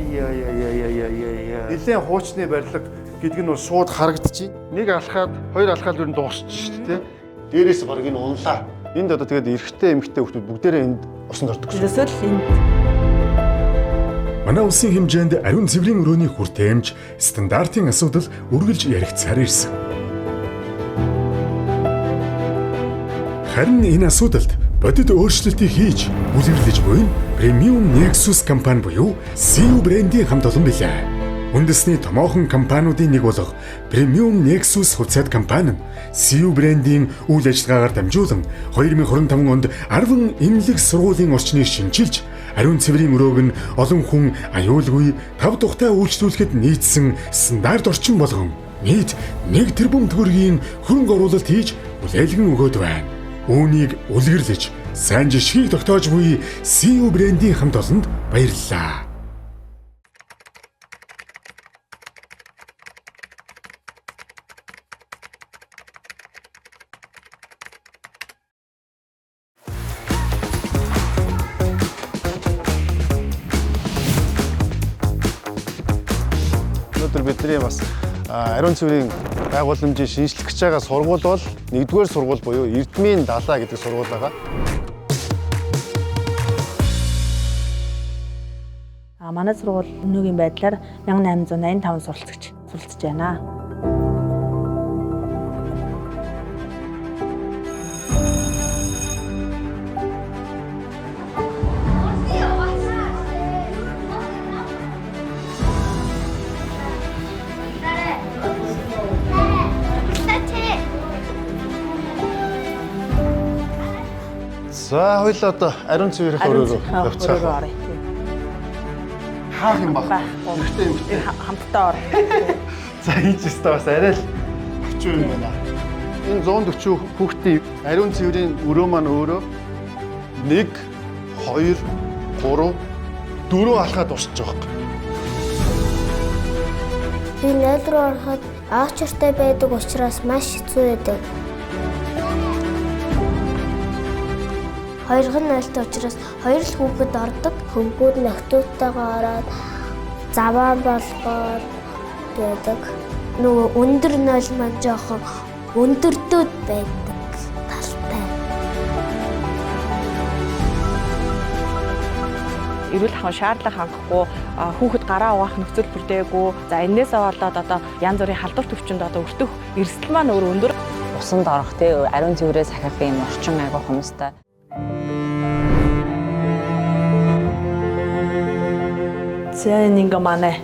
Нилээн хуучны барилга гэдэг нь бол шууд харагдчих. Нэг алхаад, хоёр алхаад юу дуусчих шүү дээ. Дээрээс баг энэ унлаа. Энд одоо тэгээд эрэгтэй эмэгтэй хүмүүс бүгдээрээ энд усан дордог гэсэн. Ерөөсөө л энд манай улсын хэмжээнд ариун цэврийн өрөөний хүртээмж стандартын асуудал үргэлж яригдсаар ирсэн. Харин энэ асуудалд бодит өөрчлөлтийг хийж үлгэрлэж буй Premium Nexus компани буюу CU брендийн хамт олон билээ. Үндэсний томоохон компаниудын нэг болох Premium Nexus хувьцаат компани нь CU брендийн үйл ажиллагаагаар дамжуулан 2025 онд 10 эмнэлэг сургуулийн орчныг шинжилж ариун цэврийн өрөөг нь олон хүн аюулгүй тав тухтай үйлчлүүлэхэд нийцсэн стандарт орчин болгон нийт 1 тэрбум төгрөгийн хөрөнгө оруулалт хийж хүлээлгэн өгөөд байна. Үүнийг үлгэрлэж сайн жишгийг тогтоож буй CU брендийн хамт олонд баярлалаа. Өнөөдөр бидний бас ариун цэврийн байгууламжийг шинжлэх гэж байгаа сургууль бол 1-р сургууль буюу Эрдмийн далаа гэдэг сургууль байгаа. манай сургууль өнөөгийн байдлаар 1885 суралцагч суралцж байна. За хоёул одоо ариун цэврийн өрөөрөө явцгаа. Хаах юм баг. Ихтэй хамтдаа ор. За хийж өстө бас арай л авчих юм байна. Энэ 140 хүүхдийн ариун цэврийн өрөө маань өөрөө 1 2 3 4 алхаад дуусчих жоох. Би 0 руу ороход аавчартай байдаг учраас маш хэцүү байдаг. Хоёрхан нойлтой учраас хоёр л хүүхэд ордог. Хөнгүүд нөхдөдтэйгээ ороод заваан болгоод байдаг. Нөгөө өндөр нойл маань жоохон өндөрдөөд байдаг талтай. Эрүүл хаан шаардлага хангахгүй хүүхэд гараа угаах нөхцөл бүрдээгүй. За энээсээ болоод одоо янз бүрийн халдвар төвчөнд одоо өртөх эрсдэл маань өөр өндөр. Усанд орох тий ариун цэврээс ахих юм орчин айгуу хүмүүстэй. За нэг манай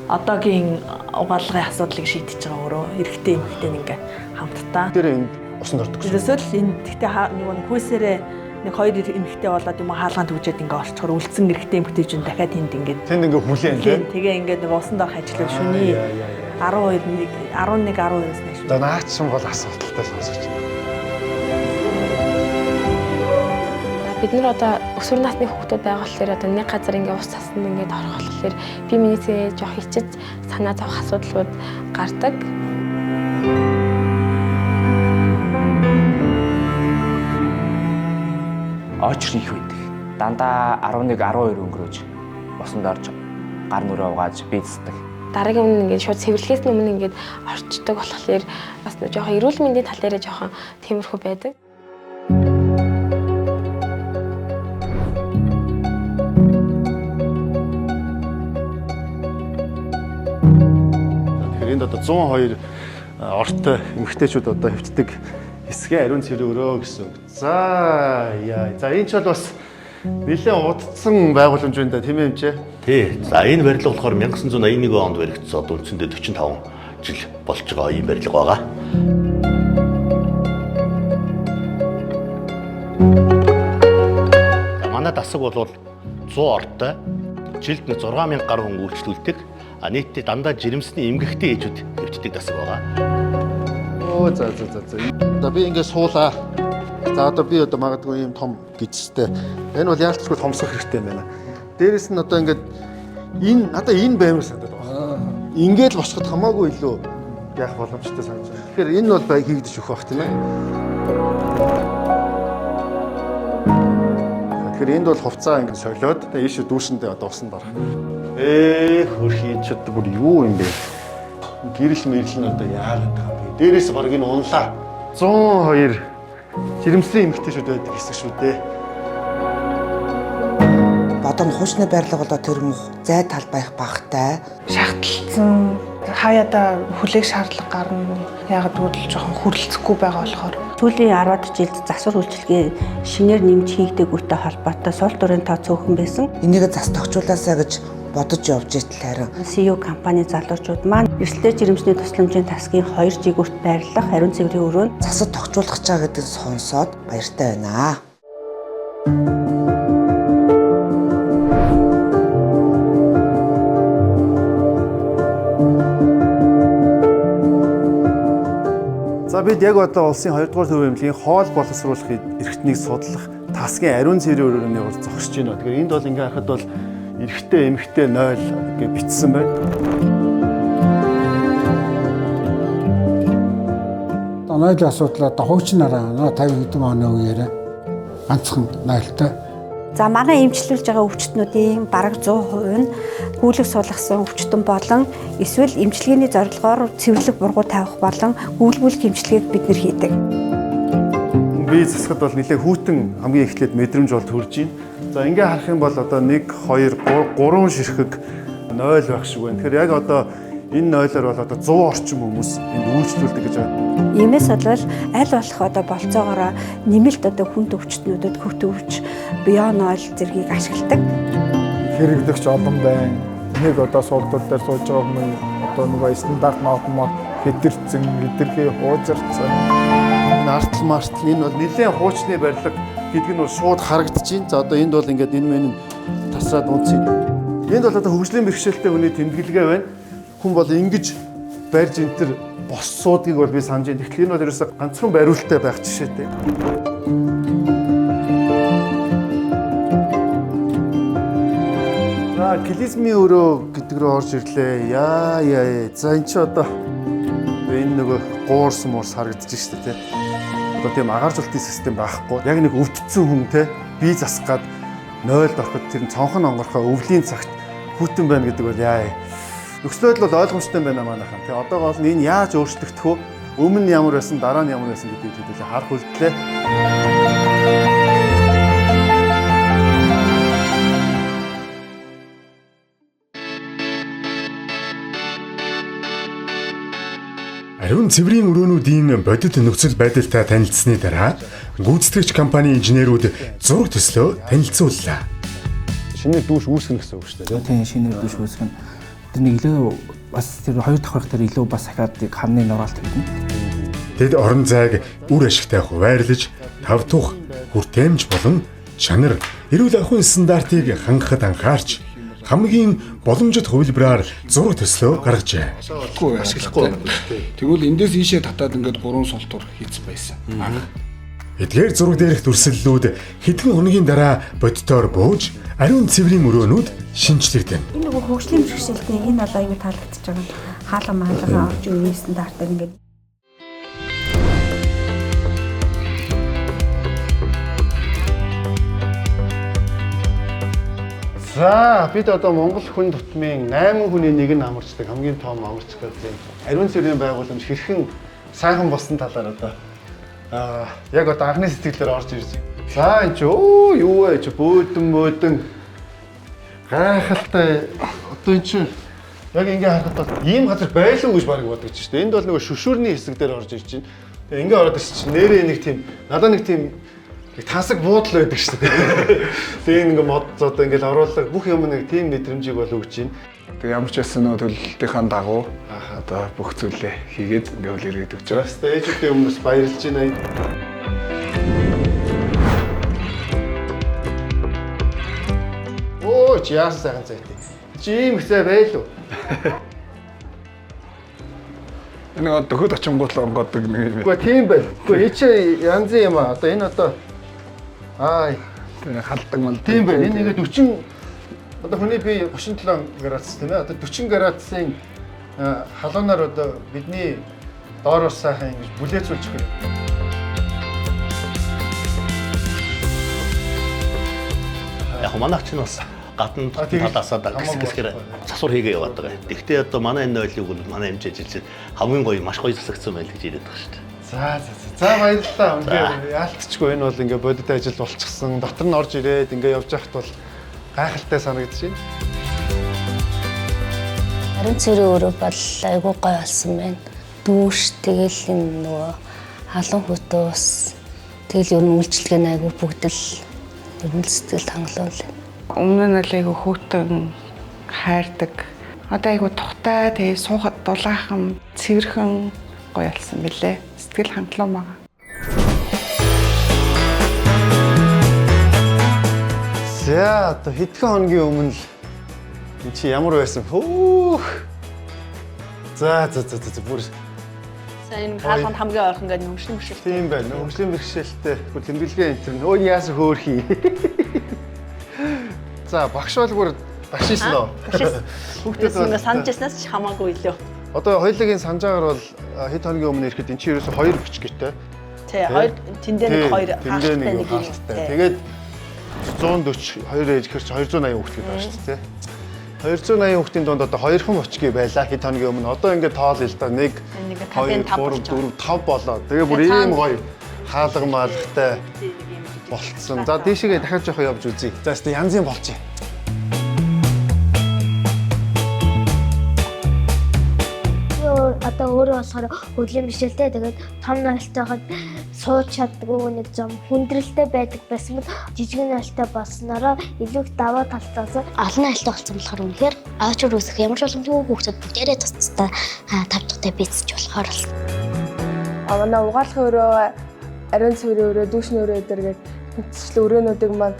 одоогийн угаалгын асуудлыг шийдэж байгаа өөрөө эрэгтэй эмэгтэй ингээ хамтдаа. Тэр энд усанд ордог. Ерөөсөө л энэ тэгтээ нэг хүйсээрээ нэг хоёр эмэгтэй болоод юм хаалгаан төвжээд ингээ орчхоор үлдсэн эрэгтэй эмэгтэйчүүд дахиад тэнд ингээ хүлээн тий. Тэгээ ингээ нэг усанд орох ажлыг шөнийн 11-12-өөс нэш. За наач юм бол асуудалтай сонсогч. Бид нар одоо өсвөр насны хүүхдүүд байгаа болохоор одоо нэг газар ингээ ус цаснд ингээд орох болохоор би минийсээ жоох хичиж санаа зовох асуудлууд гардаг. Очр их байдаг. Дандаа 11-12 өнгөрөөж босонд орж гар нүрээ угааж бийцдэг. Дараагийн өмнө ингээд шууд цэвэрлэхээс өмнө ингээд орчдөг болохоор бас жоох эрүүл мэндийн тал дээрээ жоохон тиймэрхүү байдаг. Энд одоо 102 ортой эмэгтэйчүүд одоо хөвтдөг хэсгээ ариун цэврийн өрөө гэсэн үг. За энэ ч бол бас нэлээд удацсан байгууламж байна да тийм ээ хэмжээ. Тий. За энэ барилга болохоор 1981 онд баригдсан. Одоо үндсэндээ 45 жил болж байгаа ийм барилга байгаа. Манай дасаг бол 100 ортой. Жилд 6000 гаруй хүн үйлчлүүлдэг. Нийтдээ дандаа жирэмсний эмгэгтэй ээжүүд хөвчдөг дасаг байгаа. За. Одоо би ингээд суулаа. За одоо би магадгүй ийм том гизстэй. Энэ бол яалтчгүй томсох хэрэгтэй юм байна. Дээрэс нь одоо ингээд энэ баймар санагдаад байна. Ингээд л босоход хамаагүй илүү яах боломжтой санаж байна. Тэгэхээр энэ бол хийгдэж өгөх бах тийм ээ. Тэгэхээр Тэгэхээр энд бол хувцаа ингэ солиод тэгээ ийшээ дүүшэндээ одоо усанд орох. Хөрхий ч одоо бүр юу юм бэ? Гэрэл мэрэл нь одоо яагаад байгаа юм бэ? Дээрээс баг энэ унлаа. 102 жирэмслийн эмэгтэйчүүд байдаг хэсэг шүү дээ. Одоо хуучны байрлал болоо тэр мөх зай талбай их багтай. Шаардлагатай хаяада хүлээх шаардлага гарна. Яагаад гэвэл жоохон хүрлцэхгүй байгаа болохоор. Сүүлийн 10 жилд засвар үйлчилгээ шинээр нэмж хийгдэггүйтэй холбоотой сул дурын тоо цөөхөн байсан. Энийг зас тогтчуулаасаа гэж бодож явж итэл харин CU компани залуучууд маань эрсдэл жирэмсний тусламжийн тасгийн 2 жигүүрт байрлах ариун цэврийн өрөөнд засад тогтчуулах чаа гэдэг сонсоод баяртай байна. За бид яг одоо улсын 2 дугаар төвийн эмнэлгийн хоол боловсруулахыг эрхтнийг судлах тасгийн ариун цэврийн өрөөний бол зогсож байна. Тэгэхээр энд бол ингээ харахад бол эрэгтэй эмэгтэй 0 гэж бичсэн байна. Нойлын асуудал одоо хуучнараа 50 хэдэн оны үеэр ганцхан 0-тай. За манай эмчилүүлж байгаа өвчтнүүдийн бараг 100% нь гүйлэг суулгасан өвчтөн болон эсвэл эмчилгээний зорилгоор цэвэрлэг бургуу тавих болон гүйлгүүлэх эмчилгээг бид нэр хийдэг. Би засахад бол нэлээд хүүтэн хамгийн эхлээд мэдрэмж бол төрж байна. За ингээ харах юм бол одоо 1 2 3 ширхэг 0 байх шиг байна. Тэгэхээр яг одоо энэ 0-оор бол одоо 100 орчим хүмүүс энд үйлчлүүлдэг гэж байна. Иймээс бол аль болох одоо болцоогоороо нэмэлт одоо хүнд өвчтнүүдэд хөтөвч бионол зэргийг ашигладаг. Хэрэглэгч олон байна. Нэг одоо суултууд дээр сууж байгаа хүмүүс одоо нөгөө стандарт нормод хэтэрсэн, хэтэрхий хуузарцсан. Энэ артл мартл энэ бол нэлээд хуучны барилга гэдэг нь бол шууд харагдаж байна. За одоо энд бол ингээд энэ мэн тасраад унцсан. Энд бол одоо хөгжлийн бэрхшээлтэй хүний тэмдэглэгээ байна. Хүн бол ингэж барьж энэ төр боссуудыг бол би санаж байна. Тэгэхээр энэ бол ерөөсө ганцхан бариулттай байх жишээтэй. За клизмийн өрөө гэдэг рүү орж ирлээ. Яа. За энэ ч одоо энэ нөгөө гуурс муурс харагдаж штэ тий. Одоо тийм агааржуулалтын систем байхгүй. Яг нэг өвдсөн хүн тий бие засах гад 0-д ороход тэр цонхон онгорхоо өвлийн цагт хүүтэн байна гэдэг бол яа. Нөхцөл байдал бол ойлгомжтой байна манайхан. Тэгээ одоо бол энэ яаж өөрчлөгдөх вэ? Өмнө нь ямар байсан, дараа нь ямар байсан гэдгийг хэдүүлээ харах үлдлээ. Ариун цэврийн өрөөнүүдийн бодит нөхцөл байдалтай танилцсны дараа гүйцэтгэгч компани инженерүүд зураг төслөө танилцууллаа. Шинээр дүүш үүсгэх гэсэн үг шүү дээ. Тийм, шинээр дүүш үүсгэх нь тэр нэг илүү бас тэр хоёр дахь байх тэр илүү бас ахаад хамны нураалт хийдэн. Тэд орон зайг үр ашигтай хуваарлаж, тав тух, хүртээмж болон чанар, эрүүл ахуйн стандартыг хангахад анхаарч хамгийн боломжит хувилбараар зураг төслөө гаргажээ. Ашиглахгүй. Тэгвэл эндээс ийшээ татаад ингээд 3 султур хийцэн байсан. Эдгээр зураг дээрх дүрслэлүүд хэдхэн хоногийн дараа бодитоор бууж, ариун цэврийн өрөөнүүд шинжлэгдэнэ. Энэ нөгөө хөгжлийн бэрхшээлтэй энэ бол аюу таалагдчихж байгаа. Хаалга маалгаа орж ирсэн стандартаар ингээд За бид одоо Монгол хүн тутмын 8 хүний нэг нь амарчдаг хамгийн том амарч гэдэг ариун цэврийн байгууламж хэрхэн сайхан болсон талаар одоо яг одоо анхны сэтгэлээр орж ирж байна. За энэ ч юу вэ ч бөөдөн гайхалтай одоо энэ чинь яг ингээ харахад бол ийм газар байлгүй гэж барыг бодож шүү дээ. Энд бол нөгөө шүшүүрний хэсэг дээр орж ирж байна. Тэгээ ингээ ороод ирж чинь нэрээ нэг тийм надад нэг тийм тасаг буудал байдаг шүү дээ. Тэгээ ингээ мод одоо ингээл оруулах бүх юм нэг тийм мэдрэмжийг бол өгч байна. Тэгээ ямар ч байсан нөө төлөлтийн дагуу одоо бүх зүйлээ хийгээд ингээл ирээд өгч байгаа. Баста ээжүүдийн өмнөөс баярлж байна. Оо чи яасан сайхан зайтай. Чи ийм их зай байлуу. Энэ дөхөд очингууд л онгодог нэг юм. Үгүй тийм байл. Үгүй чи янзын юм аа. Одоо энэ одоо халдаг мал. Тийм байл. Энэ нэгэ 40 одоо хүний бие 37 градус тийм ээ. Одоо 40 градусын халуунаар одоо бидний доороос сайхан ингэж бүлээцүүлж өгөх. Яг манайх ч бас гадна талаасаа гэсгээр засвар хийгээ яваад байгаа. Тэгвэл одоо манай энэ ойлыг бол манай хэмжээж ажиллаж хамгийн гоё маш гоё засагдсан байл гэж яриад байгаа шүү дээ. За баярлалаа. Үнээр яалтчгүй энэ бол ингээ бодит ажил болчихсон. Дотор нь орж ирээд ингээ явж байхад бол гайхалтай санагдаж байна. Ариун цэврийн өрөө бол айгүй гоё болсон байна. Дүүш тэгэл энэ нөгөө халуун хөтөөс тэгэл ер нь үйлчлэгээ айгүй бүгд л ер нь сэтгэл хангалуун л. Өмнө нь л айгүй хөтөн хайрдаг. Одоо айгүй тухтай тэгээ суухад дулаахан цэвэрхэн гоё болсон билээ. Сэтгэл хангалуун байгаа. За одоо хэдхэн хоногийн өмнө л чи ямар байсан? Хөөх. За бүр энэ хаалганд хамгийн ойрхон гэдэг нөмшлэн бэрхшээлтэй. Тийм байна. Нөмшлийн бэрхшээлтэй. Бүр тэмдэглэгээ энэ төр өө яасан хөөрхий. За багш бол бүр багшилсан уу? Хүүхдүүд бол санаж яснаас ч хамаагүй илүү. Одоо хоёулагийн санджаагаар бол хэд хоногийн өмнө ирэхэд эн чинь ерөөсө 2 бичгтэй. Тий, 2 тэндээ нэг 2 хаалттай нэг юм. Тэгээд 140 2 ээж хэрч 280 хүүхэд гэдэг байна шүү дээ. 280 хүүхдийн донд одоо 2 хэн очги байлаа хэд хоногийн өмнө. Одоо ингээд тоол л да 1 2 3 4 5 болоо. Тэгээ бүр ийм гоё хаалга маалгатай болцсон. За дээшгээ дахиад жоохоо явж үзье. За өстө янзын болчих. Одоо өөрөө болохоор хөдөлгөөний бишэлтэй тэгээд том найлтайхад сууж чаддгүй нэг зам хүндрэлтэй байдаг байсан бол жижиг найлтай болсноороо илүү даваа талтаас олон найлтай болсон болохоор үнэхээр аачуур үсэх ямар ч боломжгүй хүүхдүүд бүгдээрээ тусцтай тавчтай бийцэж болохоор л. Манай угаалгын өрөө, ариун цэврийн өрөө, дүүшний өрөө гэдэргээд мэдчлээ өрөөнүүдийг маань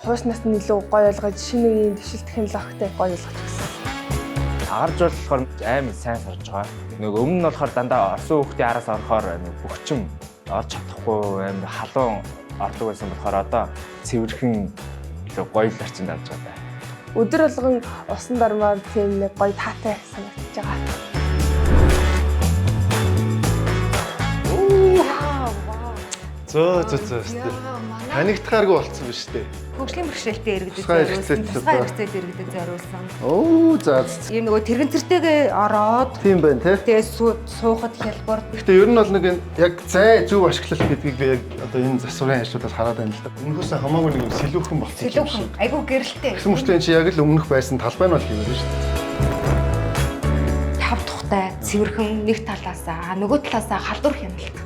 хууснаас нь илүү гоё ойлгож шинэ үеийн дэвшил технологитой гоё ойлгож байна. Агарж болохоор амар сайн сурж байгаа. Нөгөө өмнө нь болохоор дандаа орсон хүүхдийн араас орохоор бөхчим орж чадахгүй амар халуун ордог байсан болохоор одоо цэвэрхэн гоё л орчин давж байгаа. Өдөр болгон усан дармаар тийм нэг гоё таатай санагдаж байгаа. Зөө. Танигдахааргүй болцсон биз дээ. Хөгжлийн бэрхшээлтэй иргэдэд зориулсан, тусгай хэрэгцээд иргэдэд зориулсан. Ийм нөгөө тэрэгцэртэйгээ ороод. Тийм байна тий. Тэгээ суухад хялбар. Гэхдээ ер нь бол нэг яг зай зөв ашиглах гэдгийг би яг одоо энэ засварын ажлуудаас хараад байна л да. Өмнөхөөс хамаагүй нэг юм сэлүүхэн болчихсон. Сэлүүхэн. Айгу гэрэлтэй. Гэсэн мөртөө энэ чи яг л өмнөх байсан талбай нь бол юм байна шүү дээ. Тав тухтай, цэвэрхэн нэг талаасаа, нөгөө талаасаа халдвар хяналт.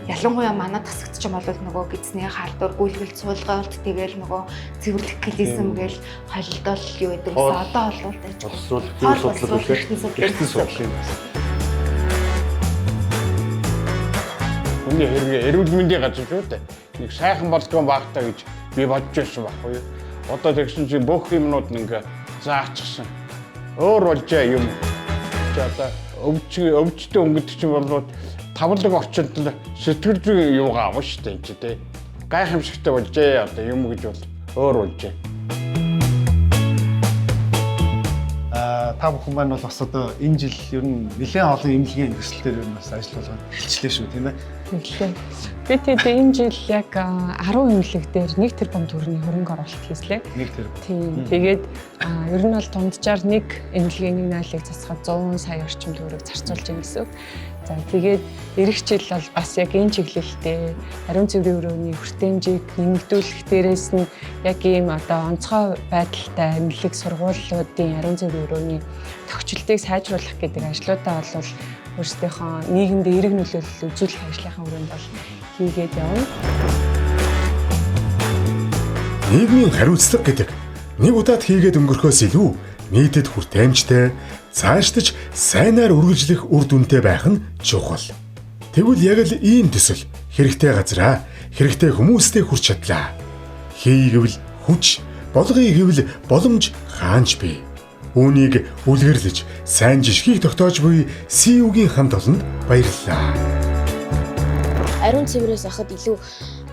Ялангуяа манад тасагдчих юм бол нөгөө гидсний халдвар гүйлгэл цуулгаалт тэгэл нөгөө цэвэрлэх гэлээсэн гээл холилдол юу гэдэг вэ? Одоо бол Хүний хэрэг эрүүл мэндийн газар шүү дээ. Нэг сайхан болдгоо багтаа гэж би бодож байсан байхгүй юу? Одоо тэгсэн чинь бүх юмнууд ингээ заачсан. Өөр болжээ юм. Чи одоо өвчтөд өнгөдөг чинь болоод тавлаг орчинд сэтгэл зүйн юугаа авна шүү дээ чи тээ. Гайхамшигтай болжээ одоо юм гэж бол өөр болжээ. Та бүхэн маань бол бас одоо энэ жил ер нь нэлээд олон эмнэлгийн төсөл дээр ер нь бас ажиллаж эхэлчихлээ шүү тийм ээ. Эхэллээ. Би тэгээд энэ жил яг 10 эмнэлэг дээр 1 тэрбум төгрөгийн хөрөнгө оруулалт хийслээ. 1 тэрбум. Тийм. Тэгээд ер нь бол дунджаар нэг эмнэлгийн нэг найлыг засахад 100 сая орчим төгрөг зарцуулж байгаа гэсэн үг. За тэгээд эх жил бол бас яг энэ чиглэлтэй ариун цэврийн өрөөний хүртээмжийг нэмэгдүүлэх дээрээс нь яг ийм одоо онцгой байдалтай эмнэлэг сургуулиудын ариун цэврийн өрөөний тохичлтыг сайжруулах гэдэг ажлуудаа бол өөрсдийнхөө нийгэмд эерэг нөлөөлөл үзүүлэх ажлынхаа өрөөнд бол хийгээд явна. Нийгмийн хариуцлага гэдэг нэг удаад хийгээд өнгөрөхөөс илүү нийтэд хүртээмжтэй цаашлаж сайнаар үргэлжлэх үр дүнтэй байх нь чухал. Тэгвэл яг л ийм төсөл хэрэгтэй газараа хэрэгтэй хүмүүстэй хүрч чадлаа. Хий гэвэл хүч, болгоё гэвэл боломж хаанч бий. Үүнийг үлгэрлэж сайн жишгийг тогтоож буй CEO-гийн хамт олонд баярлалаа. Ариун цэврээс ахад илүү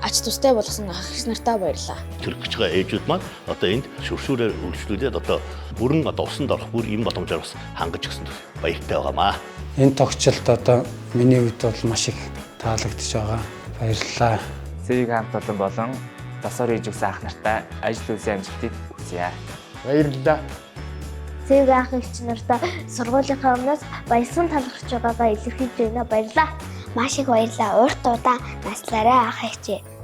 ач тустай болгосон ах эгч нартаа баярлаа. Төрөх гэж байгаа ээжүүд маань одоо энд шүршүүрээр үйлчлүүлээд одоо бүрэн одоо усанд орох бүр ийм боломжоор бас хангаж өгсөн баяртай байгаамаа. Энэ тогтчлолт одоо миний хувьд бол маш их таалагдж байгаа. Баярлалаа. CEO-гийн хамт олон болон засвар хийж өгсөн ах нартай ажил үйлсийн амжилтыг хүсье. Баярлалаа. Цэвэр ах эгч нартай сургуулийнхаа өмнөөс баярсан талархж байгаагаа илэрхийлж байна. Баярлалаа. Маш их баярлалаа. Урт удаан наслаарай ах эгчээ.